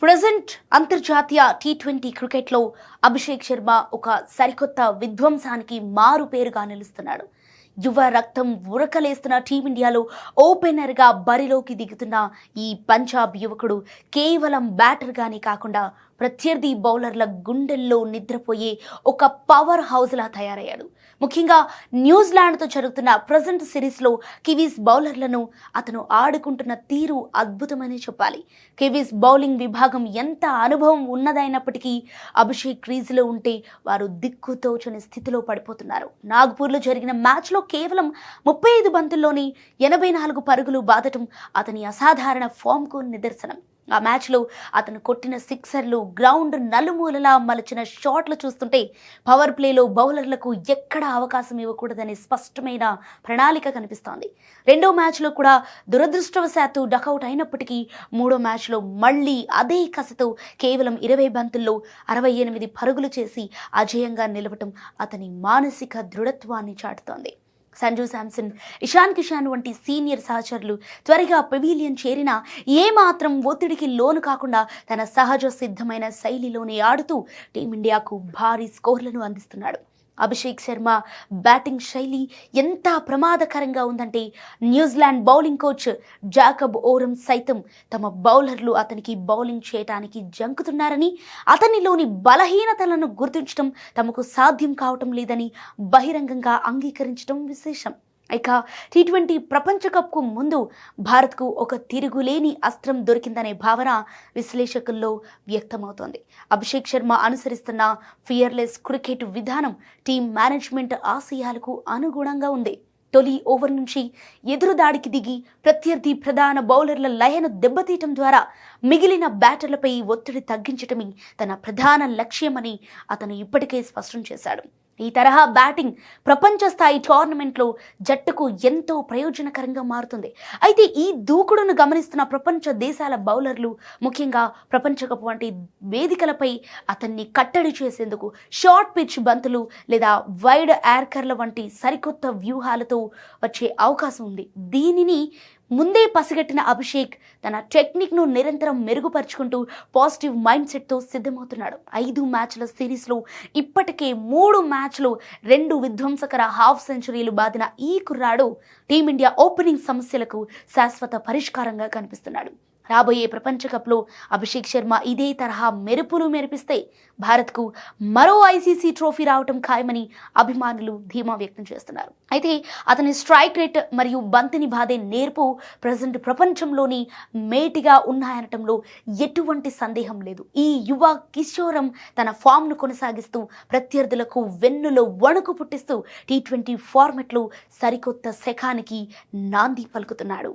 Present అంతర్జాతీయ T20 క్రికెట్లో అభిషేక్ శర్మ ఒక సరికొత్త విధ్వంసానికి మారు పేరుగా నిలుస్తున్నాడు. యువ రక్తం ఉరకలేస్తున్న టీమిండియాలో ఓపెనర్గా బరిలోకి దిగుతున్న ఈ పంజాబ్ యువకుడు కేవలం బ్యాటర్గానే కాకుండా ప్రత్యర్థి బౌలర్ల గుండెల్లో నిద్రపోయే ఒక పవర్ హౌస్లా తయారయ్యాడు. ముఖ్యంగా న్యూజిలాండ్తో జరుగుతున్న ప్రజెంట్ సిరీస్లో కివీస్ బౌలర్లను అతను ఆడుకుంటున్న తీరు అద్భుతమని చెప్పాలి. కివీస్ బౌలింగ్ విభాగం ఎంత అనుభవం ఉన్నదైనప్పటికీ అభిషేక్ క్రీజులో ఉంటే వారు దిక్కుతోచని స్థితిలో పడిపోతున్నారు. నాగ్పూర్లో జరిగిన మ్యాచ్లో కేవలం 35 బంతుల్లోని 84 పరుగులు బాదటం అతని అసాధారణ ఫామ్కు నిదర్శనం. ఆ మ్యాచ్లో అతను కొట్టిన సిక్సర్లు, గ్రౌండ్ నలుమూలలా మలచిన షాట్లు చూస్తుంటే పవర్ ప్లేలో బౌలర్లకు ఎక్కడ అవకాశం ఇవ్వకూడదనే స్పష్టమైన ప్రణాళిక కనిపిస్తోంది. రెండో మ్యాచ్లో కూడా దురదృష్టవశాత్తు డకౌట్ అయినప్పటికీ మూడో మ్యాచ్లో మళ్ళీ అదే కసితో కేవలం 20 బంతుల్లో 68 పరుగులు చేసి అజేయంగా నిలవటం అతని మానసిక దృఢత్వాన్ని చాటుతోంది. సంజు శాంసన్, ఇషాన్ కిషాన్ వంటి సీనియర్ సహచరులు త్వరగా పెవిలియన్ చేరినా ఏమాత్రం ఒత్తిడికి లోను కాకుండా తన సహజ సిద్ధమైన శైలిలోనే ఆడుతూ టీమిండియాకు భారీ స్కోర్లను అందిస్తున్నాడు. అభిషేక్ శర్మ బ్యాటింగ్ శైలి ఎంత ప్రమాదకరంగా ఉందంటే New Zealand bowling coach Jacob Oram సైతం తమ బౌలర్లు అతనికి బౌలింగ్ చేయడానికి జంకుతున్నారని, అతనిలోని బలహీనతలను గుర్తించడం తమకు సాధ్యం కావటం లేదని బహిరంగంగా అంగీకరించడం విశేషం. ఇక టీ20 ప్రపంచ కప్కు ముందు భారత్కు ఒక తిరుగులేని అస్త్రం దొరికిందనే భావన విశ్లేషకుల్లో వ్యక్తమవుతోంది. అభిషేక్ శర్మ అనుసరిస్తున్న ఫియర్లెస్ క్రికెట్ విధానం టీం మేనేజ్మెంట్ ఆశయాలకు అనుగుణంగా ఉంది. తొలి ఓవర్ నుంచి ఎదురుదాడికి దిగి ప్రత్యర్థి ప్రధాన బౌలర్ల లయను దెబ్బతీయటం ద్వారా మిగిలిన బ్యాటర్లపై ఒత్తిడి తగ్గించటమే తన ప్రధాన లక్ష్యమని అతను ఇప్పటికే స్పష్టం చేశాడు. ఈ తరహా బ్యాటింగ్ ప్రపంచ స్థాయి టోర్నమెంట్లో జట్టుకు ఎంతో ప్రయోజనకరంగా మారుతుంది. అయితే ఈ దూకుడును గమనిస్తున్న ప్రపంచ దేశాల బౌలర్లు, ముఖ్యంగా ప్రపంచ కప్ వంటి వేదికలపై అతన్ని కట్టడి చేసేందుకు షార్ట్ పిచ్ బంతులు లేదా వైడ్ యార్కర్ల వంటి సరికొత్త వ్యూహాలతో వచ్చే అవకాశం ఉంది. దీనిని ముందే పసిగట్టిన అభిషేక్ తన టెక్నిక్ను నిరంతరం మెరుగుపరుచుకుంటూ పాజిటివ్ మైండ్ సెట్తో సిద్ధమవుతున్నాడు. 5 మ్యాచ్ల సిరీస్లో ఇప్పటికే 3 మ్యాచ్లు 2 విధ్వంసకర హాఫ్ సెంచరీలు బాదిన ఈ కుర్రాడు టీమిండియా ఓపెనింగ్ సమస్యలకు శాశ్వత పరిష్కారంగా కనిపిస్తున్నాడు. రాబోయే ప్రపంచ కప్లో అభిషేక్ శర్మ ఇదే తరహా మెరుపులు మెరిపిస్తే భారత్కు మరో ఐసీసీ ట్రోఫీ రావటం ఖాయమని అభిమానులు ధీమా వ్యక్తం చేస్తున్నారు. అయితే అతని స్ట్రైక్ రేట్ మరియు బంతిని బాదే నేర్పు ప్రజెంట్ ప్రపంచంలోని మేటిగా ఉన్నాయనటంలో ఎటువంటి సందేహం లేదు. ఈ యువ కిషోరం తన ఫామ్ను కొనసాగిస్తూ ప్రత్యర్థులకు వెన్నులో వణుకు పుట్టిస్తూ టీ20 ఫార్మెట్లో సరికొత్త శకానికి నాంది పలుకుతున్నాడు.